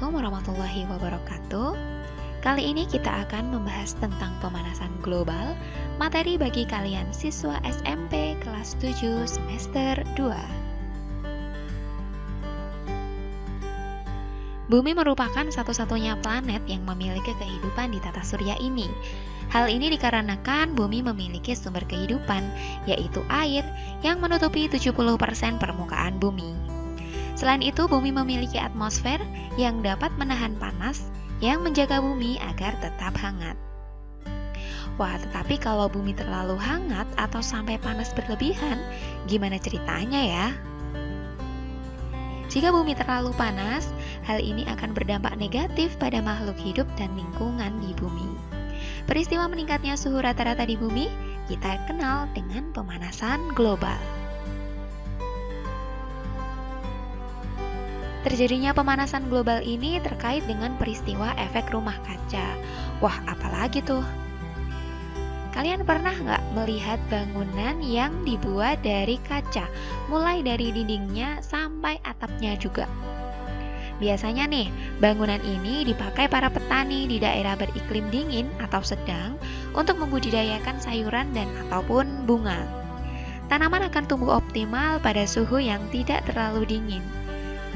Assalamualaikum warahmatullahi wabarakatuh. Kali ini kita akan membahas tentang pemanasan global, materi bagi kalian siswa SMP kelas 7 semester 2. Bumi merupakan satu-satunya planet yang memiliki kehidupan di tata surya ini. Hal ini dikarenakan bumi memiliki sumber kehidupan, yaitu air yang menutupi 70% permukaan bumi. Selain itu, bumi memiliki atmosfer yang dapat menahan panas yang menjaga bumi agar tetap hangat. Wah, tetapi kalau bumi terlalu hangat atau sampai panas berlebihan, gimana ceritanya ya? Jika bumi terlalu panas, hal ini akan berdampak negatif pada makhluk hidup dan lingkungan di bumi. Peristiwa meningkatnya suhu rata-rata di bumi kita kenal dengan pemanasan global. Terjadinya pemanasan global ini terkait dengan peristiwa efek rumah kaca. Wah, apalagi tuh? Kalian pernah nggak melihat bangunan yang dibuat dari kaca, mulai dari dindingnya sampai atapnya juga? Biasanya nih, bangunan ini dipakai para petani di daerah beriklim dingin atau sedang untuk membudidayakan sayuran dan ataupun bunga. Tanaman akan tumbuh optimal pada suhu yang tidak terlalu dingin.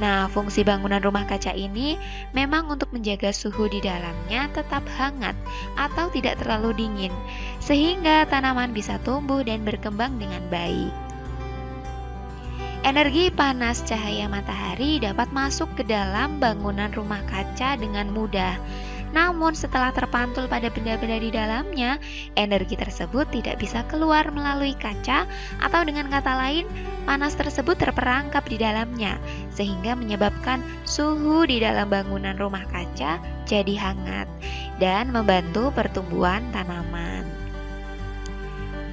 Nah, fungsi bangunan rumah kaca ini memang untuk menjaga suhu di dalamnya tetap hangat atau tidak terlalu dingin, sehingga tanaman bisa tumbuh dan berkembang dengan baik. Energi panas cahaya matahari dapat masuk ke dalam bangunan rumah kaca dengan mudah. Namun setelah terpantul pada benda-benda di dalamnya, energi tersebut tidak bisa keluar melalui kaca, atau dengan kata lain, panas tersebut terperangkap di dalamnya, sehingga menyebabkan suhu di dalam bangunan rumah kaca jadi hangat dan membantu pertumbuhan tanaman.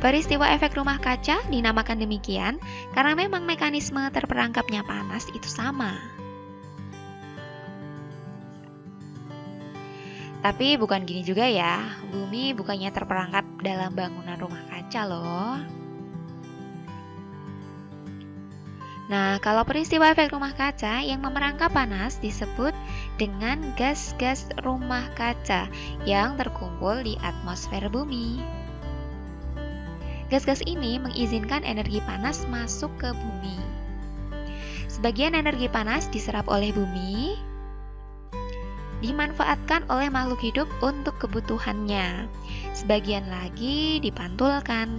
Peristiwa efek rumah kaca dinamakan demikian karena memang mekanisme terperangkapnya panas itu sama. Tapi bukan gini juga ya, bumi bukannya terperangkap dalam bangunan rumah kaca loh. Nah, kalau peristiwa efek rumah kaca yang memerangkap panas disebut dengan gas-gas rumah kaca yang terkumpul di atmosfer bumi. Gas-gas ini mengizinkan energi panas masuk ke bumi. Sebagian energi panas diserap oleh bumi, dimanfaatkan oleh makhluk hidup untuk kebutuhannya. Sebagian lagi dipantulkan.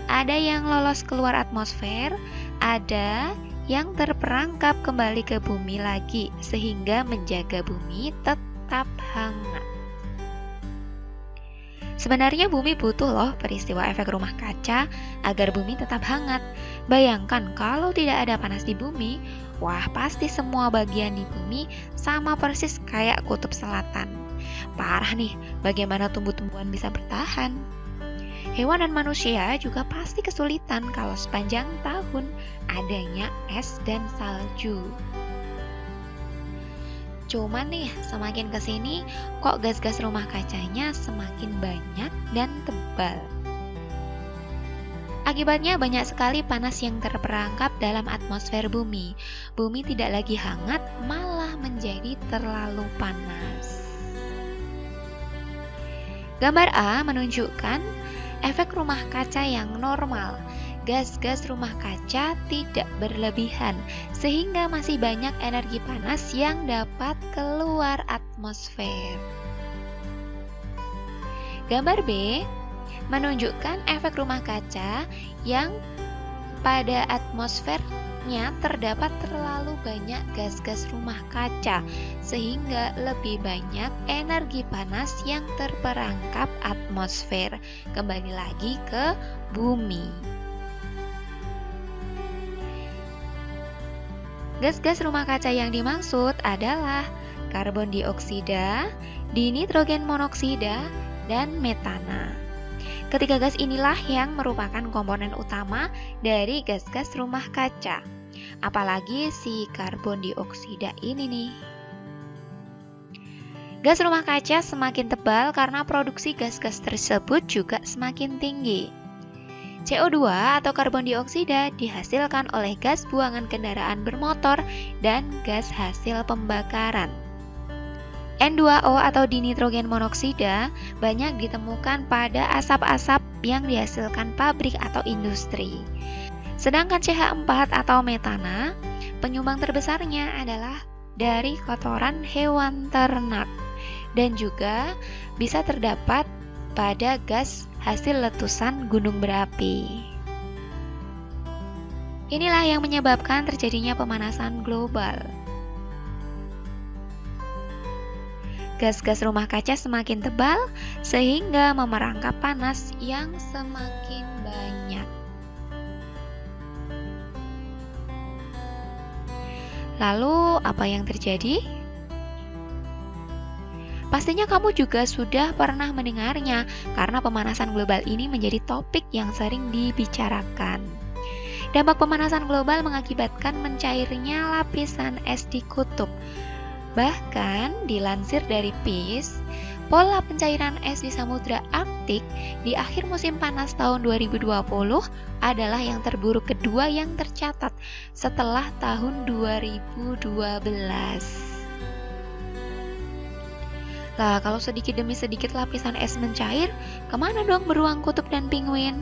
Ada yang lolos keluar atmosfer, ada yang terperangkap kembali ke bumi lagi, sehingga menjaga bumi tetap hangat. Sebenarnya bumi butuh loh peristiwa efek rumah kaca agar bumi tetap hangat. Bayangkan kalau tidak ada panas di bumi, wah pasti semua bagian di bumi sama persis kayak kutub selatan. Parah nih, bagaimana tumbuh-tumbuhan bisa bertahan? Hewan dan manusia juga pasti kesulitan kalau sepanjang tahun adanya es dan salju. Cuman nih, semakin kesini kok gas-gas rumah kacanya semakin banyak dan tebal. Akibatnya banyak sekali panas yang terperangkap dalam atmosfer bumi. Bumi tidak lagi hangat, malah menjadi terlalu panas. Gambar A menunjukkan efek rumah kaca yang normal. Gas-gas rumah kaca tidak berlebihan, sehingga masih banyak energi panas yang dapat keluar atmosfer. Gambar B menunjukkan efek rumah kaca yang pada atmosfernya terdapat terlalu banyak gas-gas rumah kaca, sehingga lebih banyak energi panas yang terperangkap atmosfer kembali lagi ke bumi. Gas-gas rumah kaca yang dimaksud adalah karbon dioksida, dinitrogen monoksida, dan metana. Ketiga gas inilah yang merupakan komponen utama dari gas-gas rumah kaca. Apalagi si karbon dioksida ini nih. Gas rumah kaca semakin tebal karena produksi gas-gas tersebut juga semakin tinggi. CO2 atau karbon dioksida dihasilkan oleh gas buangan kendaraan bermotor dan gas hasil pembakaran. N2O atau dinitrogen monoksida banyak ditemukan pada asap-asap yang dihasilkan pabrik atau industri. Sedangkan CH4 atau metana, penyumbang terbesarnya adalah dari kotoran hewan ternak dan juga bisa terdapat pada gas hasil letusan gunung berapi. Inilah yang menyebabkan terjadinya pemanasan global. Gas-gas rumah kaca semakin tebal sehingga memerangkap panas yang semakin banyak. Lalu, apa yang terjadi? Pastinya kamu juga sudah pernah mendengarnya karena pemanasan global ini menjadi topik yang sering dibicarakan. Dampak pemanasan global mengakibatkan mencairnya lapisan es di kutub. Bahkan dilansir dari PEACE, pola pencairan es di Samudra Arktik di akhir musim panas tahun 2020 adalah yang terburuk kedua yang tercatat setelah tahun 2012. Lah, kalau sedikit demi sedikit lapisan es mencair, kemana dong beruang kutub dan penguin?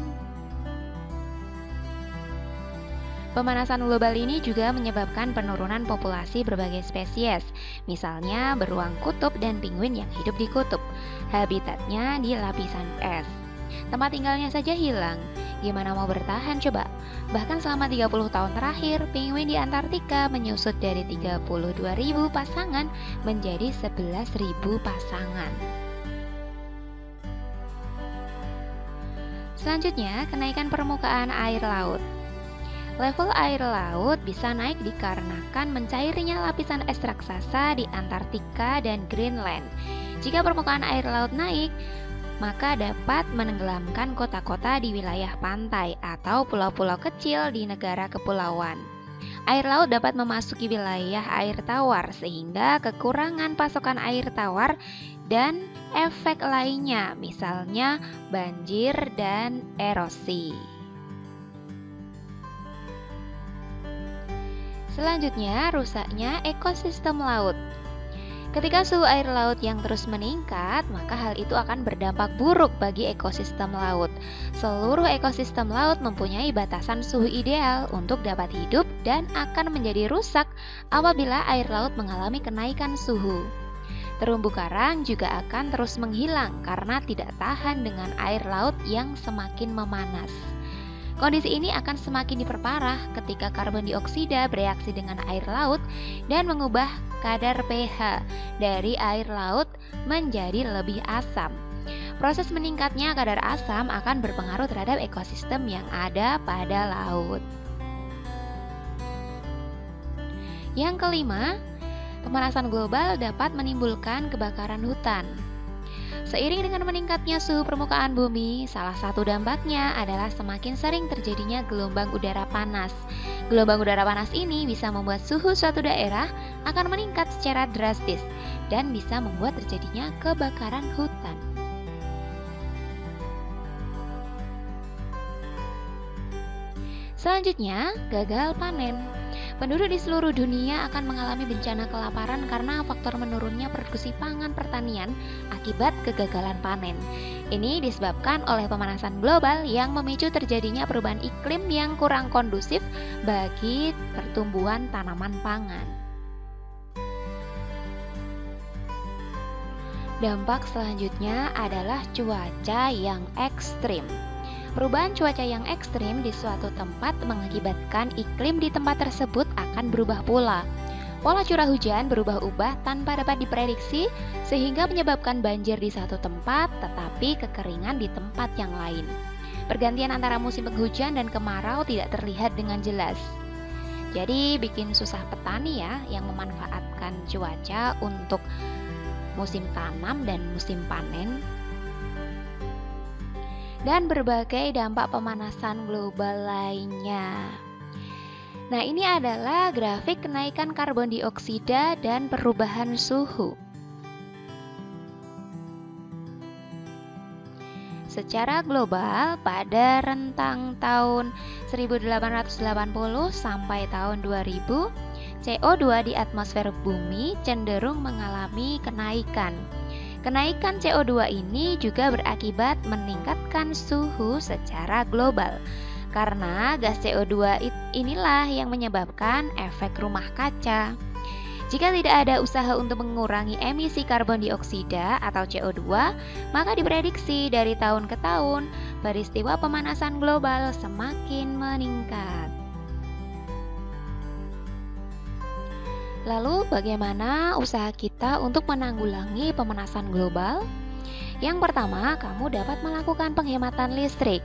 Pemanasan global ini juga menyebabkan penurunan populasi berbagai spesies, misalnya beruang kutub dan penguin yang hidup di kutub. Habitatnya di lapisan es. Tempat tinggalnya saja hilang. Gimana mau bertahan coba? Bahkan selama 30 tahun terakhir, penguin di Antartika menyusut dari 32.000 pasangan menjadi 11.000 pasangan. Selanjutnya, kenaikan permukaan air laut. Level air laut bisa naik dikarenakan mencairnya lapisan es raksasa di Antartika dan Greenland. Jika permukaan air laut naik, maka dapat menenggelamkan kota-kota di wilayah pantai atau pulau-pulau kecil di negara kepulauan. Air laut dapat memasuki wilayah air tawar sehingga kekurangan pasokan air tawar dan efek lainnya, misalnya banjir dan erosi. Selanjutnya, rusaknya ekosistem laut. Ketika suhu air laut yang terus meningkat, maka hal itu akan berdampak buruk bagi ekosistem laut. Seluruh ekosistem laut mempunyai batasan suhu ideal untuk dapat hidup dan akan menjadi rusak apabila air laut mengalami kenaikan suhu. Terumbu karang juga akan terus menghilang karena tidak tahan dengan air laut yang semakin memanas. Kondisi ini akan semakin diperparah ketika karbon dioksida bereaksi dengan air laut dan mengubah kadar pH dari air laut menjadi lebih asam. Proses meningkatnya kadar asam akan berpengaruh terhadap ekosistem yang ada pada laut. Yang kelima, pemanasan global dapat menimbulkan kebakaran hutan. Seiring dengan meningkatnya suhu permukaan bumi, salah satu dampaknya adalah semakin sering terjadinya gelombang udara panas. Gelombang udara panas ini bisa membuat suhu suatu daerah akan meningkat secara drastis dan bisa membuat terjadinya kebakaran hutan. Selanjutnya, gagal panen. Penduduk di seluruh dunia akan mengalami bencana kelaparan karena faktor menurunnya produksi pangan pertanian akibat kegagalan panen. Ini disebabkan oleh pemanasan global yang memicu terjadinya perubahan iklim yang kurang kondusif bagi pertumbuhan tanaman pangan. Dampak selanjutnya adalah cuaca yang ekstrim. Perubahan cuaca yang ekstrim di suatu tempat mengakibatkan iklim di tempat tersebut akan berubah pula. Pola curah hujan berubah-ubah tanpa dapat diprediksi sehingga menyebabkan banjir di satu tempat tetapi kekeringan di tempat yang lain. Pergantian antara musim penghujan dan kemarau tidak terlihat dengan jelas. Jadi bikin susah petani ya yang memanfaatkan cuaca untuk musim tanam dan musim panen. Dan berbagai dampak pemanasan global lainnya. Nah, ini adalah grafik kenaikan karbon dioksida dan perubahan suhu. Secara global, pada rentang tahun 1880 sampai tahun 2000, CO2 di atmosfer bumi cenderung mengalami kenaikan. Kenaikan CO2 ini juga berakibat meningkatkan suhu secara global. Karena gas CO2 inilah yang menyebabkan efek rumah kaca. Jika tidak ada usaha untuk mengurangi emisi karbon dioksida atau CO2, maka diprediksi dari tahun ke tahun peristiwa pemanasan global semakin meningkat. Lalu bagaimana usaha kita untuk menanggulangi pemanasan global? Yang pertama, kamu dapat melakukan penghematan listrik.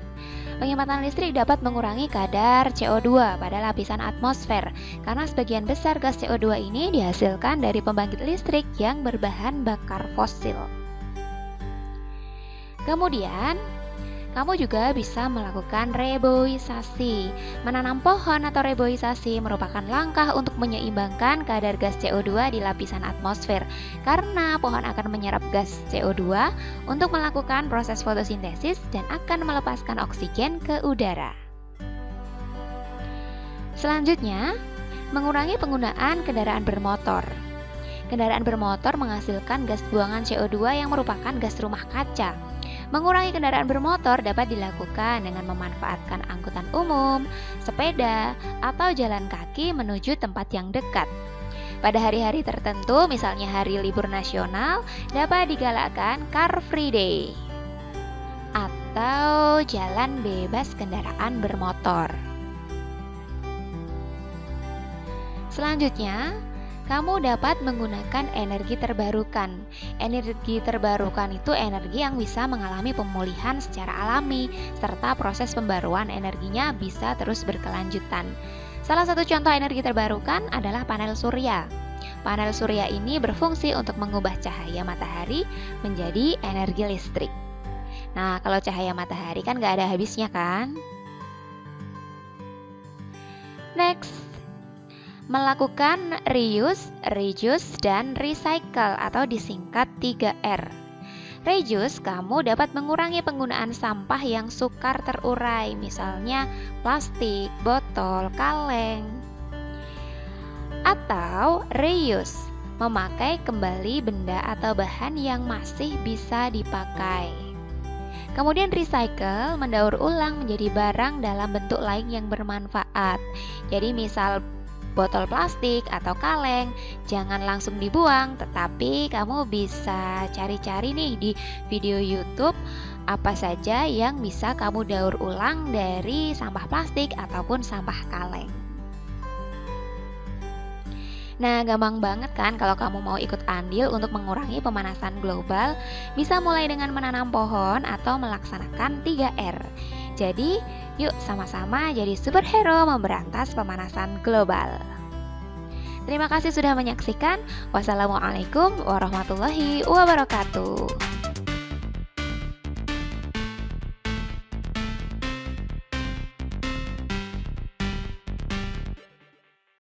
Penghematan listrik dapat mengurangi kadar CO2 pada lapisan atmosfer karena sebagian besar gas CO2 ini dihasilkan dari pembangkit listrik yang berbahan bakar fosil. Kemudian, kamu juga bisa melakukan reboisasi. Menanam pohon atau reboisasi merupakan langkah untuk menyeimbangkan kadar gas CO2 di lapisan atmosfer karena pohon akan menyerap gas CO2 untuk melakukan proses fotosintesis dan akan melepaskan oksigen ke udara. Selanjutnya, mengurangi penggunaan kendaraan bermotor. Kendaraan bermotor menghasilkan gas buangan CO2 yang merupakan gas rumah kaca. Mengurangi kendaraan bermotor dapat dilakukan dengan memanfaatkan angkutan umum, sepeda, atau jalan kaki menuju tempat yang dekat. Pada hari-hari tertentu, misalnya hari libur nasional, dapat digalakkan Car Free Day atau jalan bebas kendaraan bermotor. Selanjutnya, kamu dapat menggunakan energi terbarukan. Energi terbarukan itu energi yang bisa mengalami pemulihan secara alami, serta proses pembaruan energinya bisa terus berkelanjutan. Salah satu contoh energi terbarukan adalah panel surya. Panel surya ini berfungsi untuk mengubah cahaya matahari menjadi energi listrik. Nah, kalau cahaya matahari kan gak ada habisnya kan? Next, melakukan reuse, reduce, dan recycle atau disingkat 3R. Reduce, kamu dapat mengurangi penggunaan sampah yang sukar terurai, misalnya plastik, botol, kaleng. Atau reuse, memakai kembali benda atau bahan yang masih bisa dipakai. Kemudian recycle, mendaur ulang menjadi barang dalam bentuk lain yang bermanfaat. Jadi misal botol plastik atau kaleng jangan langsung dibuang, tetapi kamu bisa cari-cari nih di video YouTube apa saja yang bisa kamu daur ulang dari sampah plastik ataupun sampah kaleng. Nah, gampang banget kan kalau kamu mau ikut andil untuk mengurangi pemanasan global, bisa mulai dengan menanam pohon atau melaksanakan 3R. Jadi, yuk sama-sama jadi superhero memberantas pemanasan global. Terima kasih sudah menyaksikan. Wassalamualaikum warahmatullahi wabarakatuh.